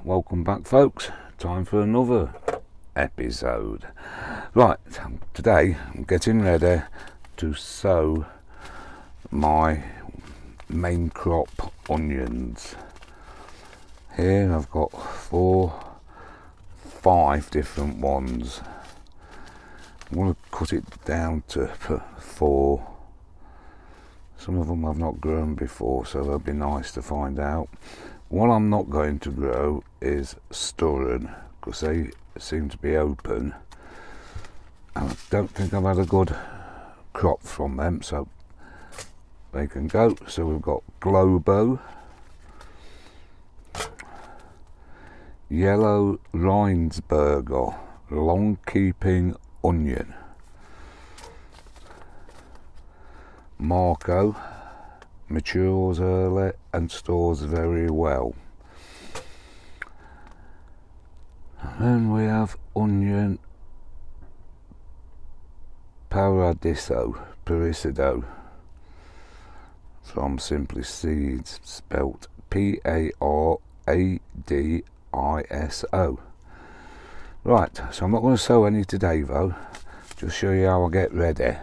welcome back folks, time for another episode. Right, today I'm getting ready to sow my main crop onions. Here I've got 5 different ones. I'm going to cut it down to 4. Some of them I've not grown before, so they'll be nice to find out. What I'm not going to grow is sturgeon, because they seem to be open. I don't think I've had a good crop from them, so they can go. So we've got Globo, Yellow Rindsburger, long keeping onion, Marco, matures early and stores very well. And then we have onion Paradiso from Simply Seeds, spelt Paradiso. Right, so I'm not going to sow any today though, just show you how I get ready.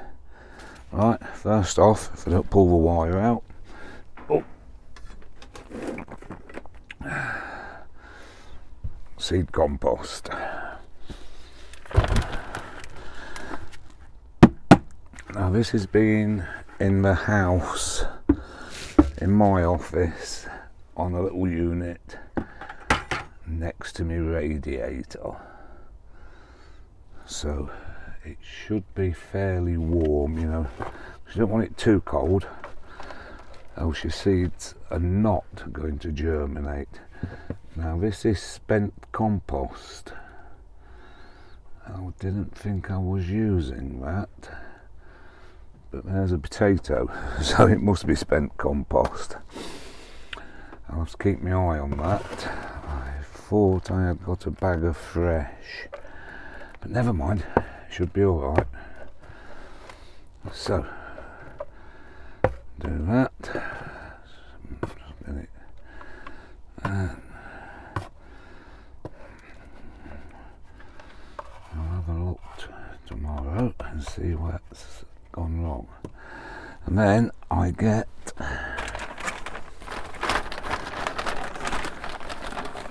Right, first off, if I don't pull the wire out, seed compost. Now this has been in the house, in my office, on a little unit next to my radiator. So it should be fairly warm, you know. You don't want it too cold, else your seeds are not going to germinate. Now this is spent compost. I didn't think I was using that, but there's a potato, so it must be spent compost. I'll have to keep my eye on that. I thought I had got a bag of fresh, but never mind, it should be alright. So, do that. And I'll have a look tomorrow and see what's gone wrong. And then I get,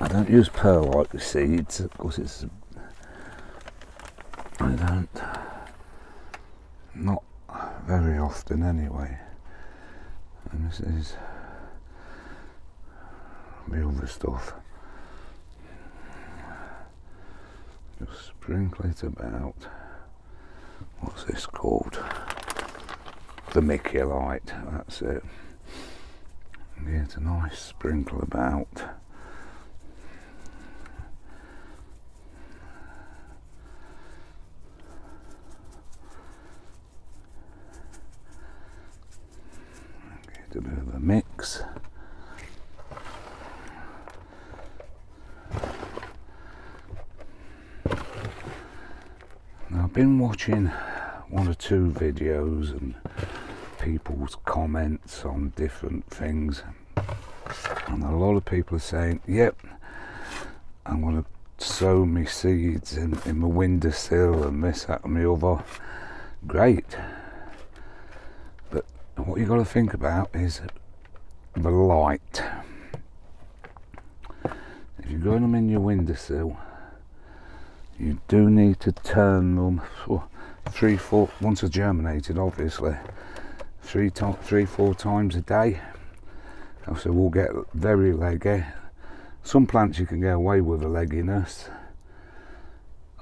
I don't use perlite with seeds because not very often anyway. And this is the other stuff. Just sprinkle it about. What's this called? The Miculite, that's it. Get a nice sprinkle about. Get a bit of a mix. Now, I've been watching 1 or 2 videos and people's comments on different things, and a lot of people are saying, yep, I'm going to sow my seeds in my windowsill and this, that and the other. Great, but what you've got to think about is the light. If you're growing them in your windowsill, you do need to turn them 3-4, once they're germinated obviously, 3-4 times a day. So we'll get very leggy. Some plants you can get away with a legginess,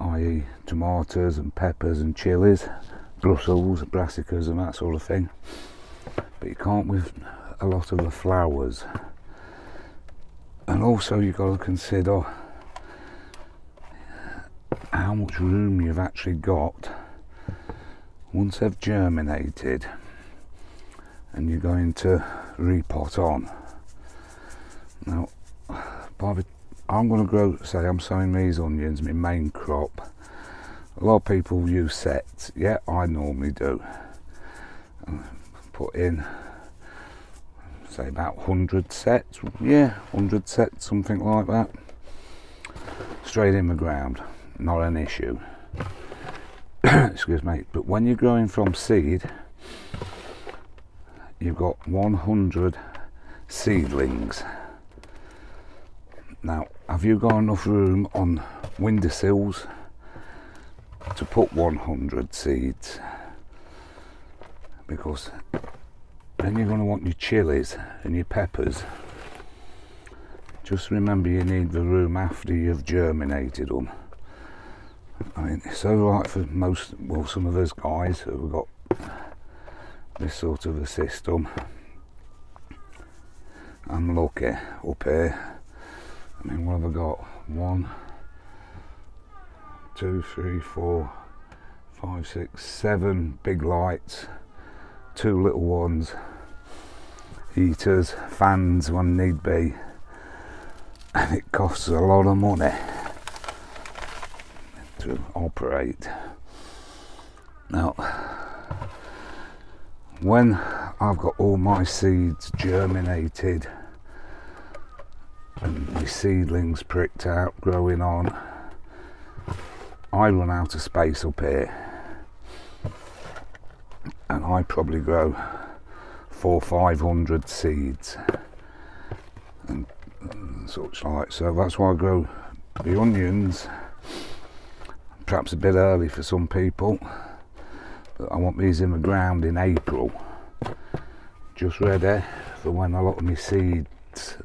i.e. tomatoes and peppers and chilies, Brussels, brassicas and that sort of thing, but you can't with a lot of the flowers. And also you've got to consider how much room you've actually got once they've germinated and you're going to repot on. Now, I'm going to grow, say I'm sowing these onions, my main crop. A lot of people use sets. Yeah, I normally do. Put in, say about 100 sets. Yeah, 100 sets, something like that. straight in the ground, not an issue. Excuse me. But when you're growing from seed, you've got 100 seedlings. Now, have you got enough room on windowsills to put 100 seeds? Because then you're going to want your chilies and your peppers. Just remember, you need the room after you've germinated them. I mean, it's so right for most, well, some of us guys who've got this sort of a system. I'm lucky up here. I mean, what have I got? 1, 2, 3, 4, 5, 6, 7 big lights, 2 little ones, heaters, fans when need be, and it costs a lot of money to operate. Now, when I've got all my seeds germinated and the seedlings pricked out, growing on, I run out of space up here, and I probably grow 400-500 seeds and such like. So that's why I grow the onions, perhaps a bit early for some people, but I want these in the ground in April, just ready for when a lot of my seeds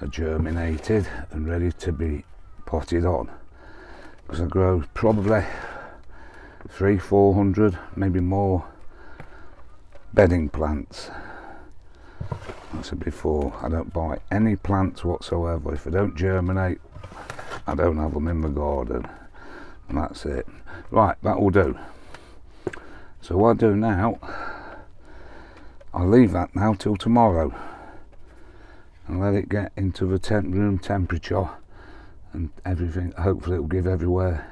are germinated and ready to be potted on. Because I grow probably 300-400, maybe more, bedding plants. Like I said before, I don't buy any plants whatsoever. If they don't germinate, I don't have them in my garden, and that's it. Right, that will do. So what I do now, I'll leave that now till tomorrow and let it get into the room temperature and everything. Hopefully it will give everywhere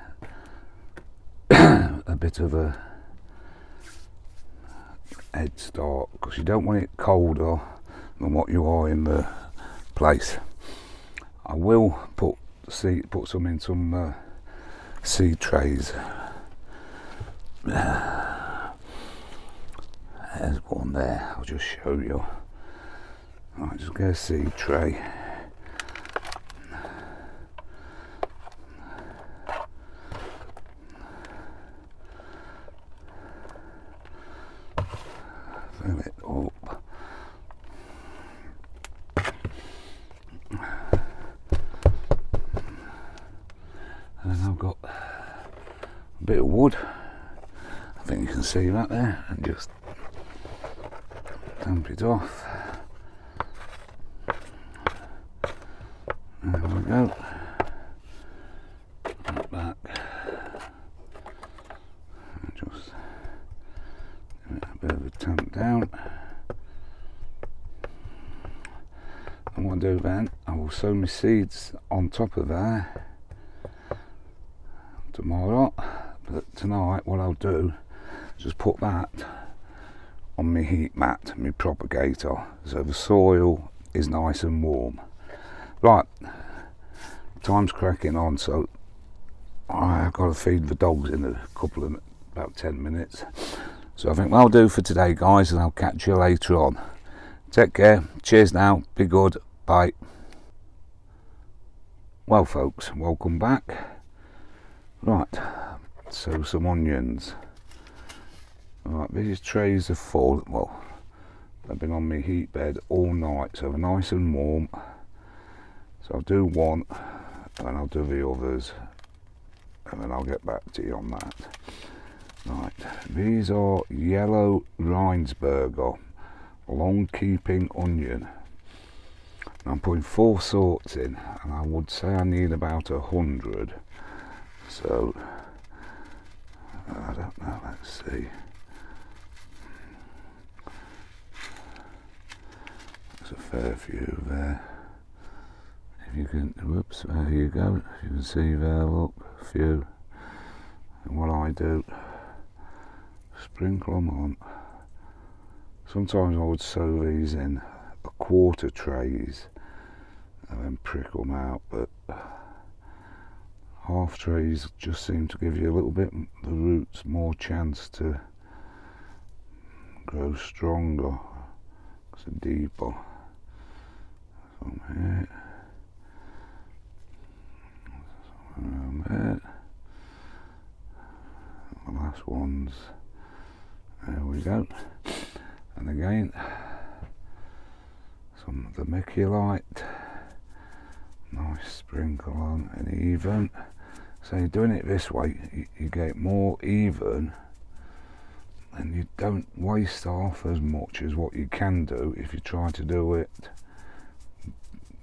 a bit of a head start, because you don't want it colder than what you are in the place. I will put some in some seed trays. There's one there, I'll just show you. Right, just get a seed tray. Fill it up. And then I've got a bit of wood. I think you can see that there, and just damp it off. There we go. Like that. And just give it a bit of a tamp down. And what I do then, I will sow my seeds on top of there tomorrow. But tonight, what I'll do is just put that on my heat mat, my propagator, so the soil is nice and warm. Right, time's cracking on, so I've got to feed the dogs in about 10 minutes. So I think that'll do for today, guys, and I'll catch you later on. Take care, cheers now, be good, bye. Well folks, welcome back. Right, so some onions. Right, these trays are full. Well, they've been on my heat bed all night, so they're nice and warm. So I'll do one, and I'll do the others, and then I'll get back to you on that. Right, these are yellow Rheinsberger, long keeping onion. I'm putting 4 sorts in, and I would say I need about 100. So I don't know, let's see. There's a fair few there. If you can, whoops, there you go. You can see there, look, a few. And what I do, sprinkle them on. Sometimes I would sow these in 1/4 trays and then prick them out, but half trees just seem to give you a little bit, the roots, more chance to grow stronger, so deeper. From here, around there, the last ones, there we go. And again, some of the vermiculite, nice sprinkle on and even. So you're doing it this way, you get more even, and you don't waste half as much as what you can do if you try to do it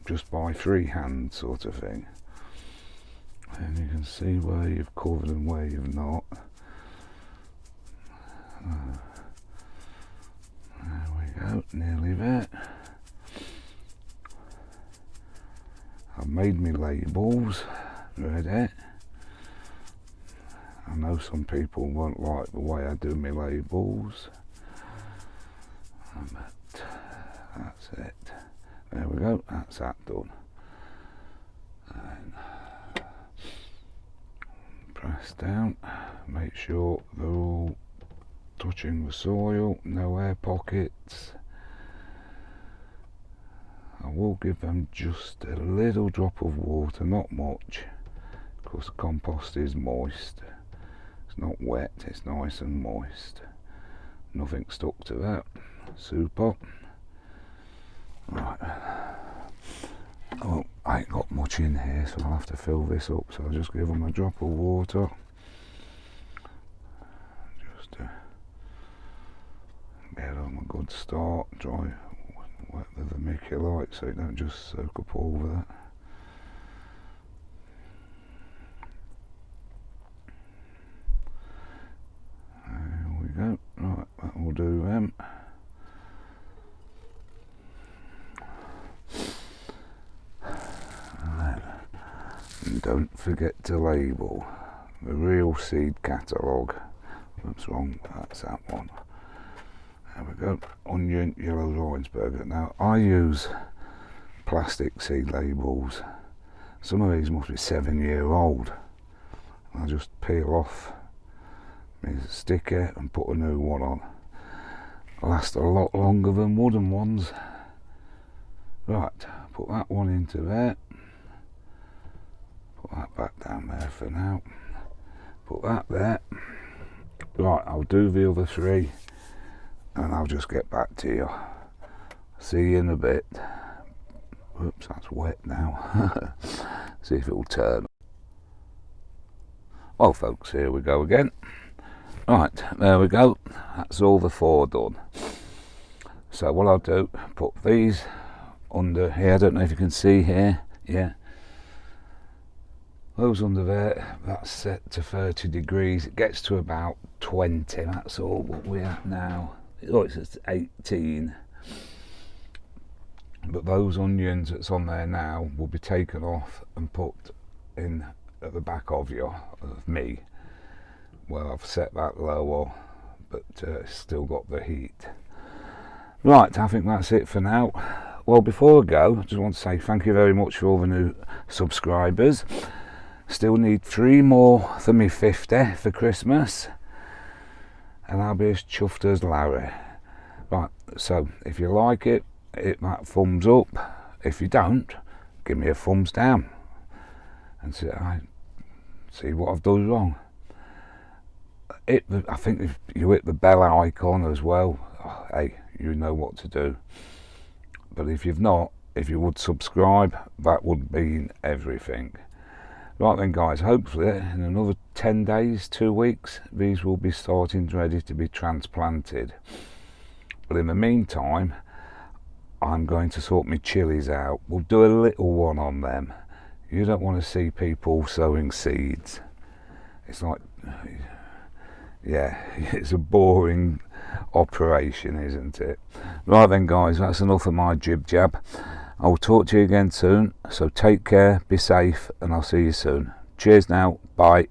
just by freehand sort of thing. And you can see where you've covered and where you've not. There we go, nearly there. I've made me labels ready. I know some people won't like the way I do my labels, but that's it. There we go, that's that done. And press down, make sure they're all touching the soil, no air pockets. I will give them just a little drop of water, not much, because the compost is moist. It's not wet, it's nice and moist. Nothing stuck to that. Super. Right. Oh, I ain't got much in here, so I'll have to fill this up. So I'll just give them a drop of water. Just to get them a good start. Dry, wet the vermiculite so it don't just soak up all of that. There we go. Right, that will do them. And don't forget to label the real seed catalogue. What's wrong? That's that one. There we go. Onion, yellow Ravensburger. Now I use plastic seed labels. Some of these must be 7-year-old. I just peel off my sticker and put a new one on. Last a lot longer than wooden ones. Right, put that one into there. Put that back down there for now. Put that there. Right, I'll do the other 3 and I'll just get back to you. See you in a bit. Oops, that's wet now. See if it'll turn. Well folks, here we go again. Right, there we go. That's all the 4 done. So what I'll do, put these under here. I don't know if you can see here. Yeah. Those under there, that's set to 30 degrees. It gets to about 20. That's all what we're at now. Oh, it's at 18. But those onions that's on there now will be taken off and put in at the back of me. Well, I've set that lower, but still got the heat. Right, I think that's it for now. Well, before I go, I just want to say thank you very much for all the new subscribers. Still need 3 more for me 50 for Christmas, and I'll be as chuffed as Larry. Right, so if you like it, hit that thumbs up. If you don't, give me a thumbs down and see what I've done wrong. I think if you hit the bell icon as well, hey, you know what to do. But if you've not, if you would subscribe, that would mean everything. Right then guys, hopefully in another 10 days, 2 weeks, these will be starting ready to be transplanted. But in the meantime, I'm going to sort my chilies out. We'll do a little one on them. You don't want to see people sowing seeds. It's like, yeah, it's a boring operation, isn't it? Right then guys, that's enough of my jib jab. I'll talk to you again soon, so take care, be safe, and I'll see you soon. Cheers now, bye.